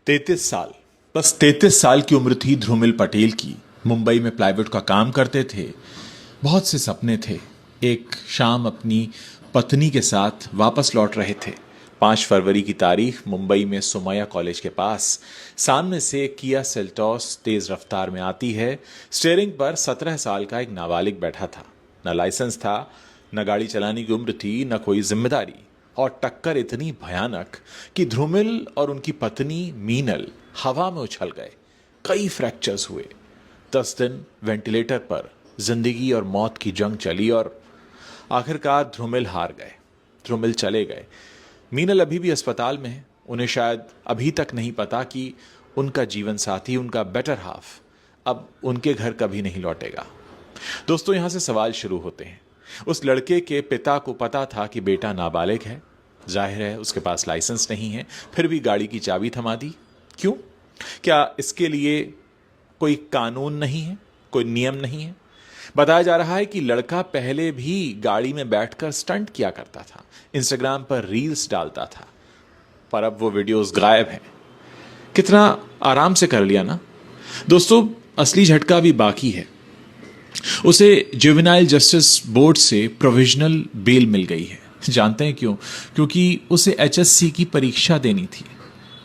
33 साल, बस 33 साल की उम्र थी ध्रुमिल पटेल की। मुंबई में प्लाईवुड का काम करते थे। बहुत से सपने थे। एक शाम अपनी पत्नी के साथ वापस लौट रहे थे। 5 फरवरी की तारीख, मुंबई में सुमैया कॉलेज के पास सामने से एक किया सेल्टॉस तेज रफ्तार में आती है। स्टीयरिंग पर 17 साल का एक नाबालिग बैठा था। न लाइसेंस था, न गाड़ी चलाने की उम्र थी, न कोई जिम्मेदारी। और टक्कर इतनी भयानक कि ध्रुमिल और उनकी पत्नी मीनल हवा में उछल गए। कई फ्रैक्चर्स हुए। 10 दिन वेंटिलेटर पर जिंदगी और मौत की जंग चली और आखिरकार ध्रुमिल हार गए। ध्रुमिल चले गए। मीनल अभी भी अस्पताल में है। उन्हें शायद अभी तक नहीं पता कि उनका जीवन साथी, उनका बेटर हाफ, अब उनके घर कभी नहीं लौटेगा। दोस्तों, यहां से सवाल शुरू होते हैं। उस लड़के के पिता को पता था कि बेटा नाबालिग है। जाहिर है उसके पास लाइसेंस नहीं है, फिर भी गाड़ी की चाबी थमा दी। क्यों? क्या इसके लिए कोई कानून नहीं है, कोई नियम नहीं है? बताया जा रहा है कि लड़का पहले भी गाड़ी में बैठकर स्टंट किया करता था, इंस्टाग्राम पर रील्स डालता था, पर अब वो वीडियोस गायब हैं। कितना आराम से कर लिया ना। दोस्तों, असली झटका भी बाकी है। उसे जुवेनाइल जस्टिस बोर्ड से प्रोविजनल बेल मिल गई है। जानते हैं क्यों? क्योंकि उसे एचएससी की परीक्षा देनी थी।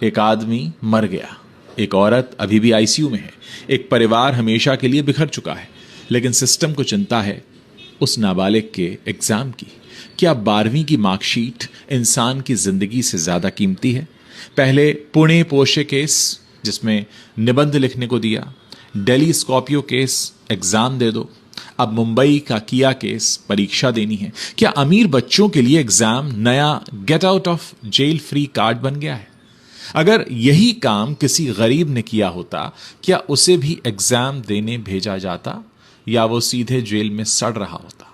एक आदमी मर गया, एक औरत अभी भी आईसीयू में है, एक परिवार हमेशा के लिए बिखर चुका है। लेकिन सिस्टम को चिंता है उस नाबालिग के एग्जाम की। क्या 12वीं की मार्कशीट इंसान की जिंदगी से ज्यादा कीमती है? पहले पुणे पोर्शे केस, जिसमें निबंध लिखने को दिया। दिल्ली स्कॉर्पियो केस, एग्जाम दे दो। अब मुंबई का किया केस, परीक्षा देनी है। क्या अमीर बच्चों के लिए एग्जाम नया get out of jail free card बन गया है? अगर यही काम किसी गरीब ने किया होता, क्या उसे भी एग्जाम देने भेजा जाता या वो सीधे जेल में सड़ रहा होता?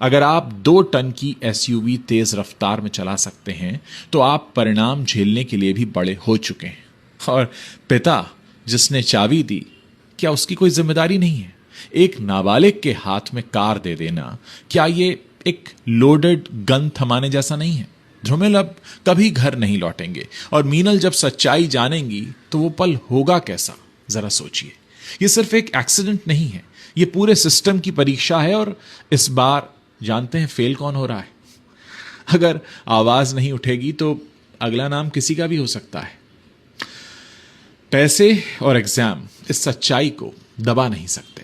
अगर आप 2 टन की एसयूवी तेज रफ्तार में चला सकते हैं, तो आप परिणाम झेलने के लिए भी बड़े हो चुके हैं। और पिता जिसने चाबी दी, क्या उसकी कोई जिम्मेदारी नहीं है? एक नाबालिग के हाथ में कार दे देना, क्या ये एक लोडेड गन थमाने जैसा नहीं है? ध्रुमिल अब कभी घर नहीं लौटेंगे, और मीनल जब सच्चाई जानेंगी तो वो पल होगा कैसा, जरा सोचिए। ये सिर्फ एक एक्सीडेंट नहीं है, ये पूरे सिस्टम की परीक्षा है। और इस बार जानते हैं फेल कौन हो रहा है? अगर आवाज नहीं उठेगी तो अगला नाम किसी का भी हो सकता है। पैसे और एग्जाम इस सच्चाई को दबा नहीं सकते।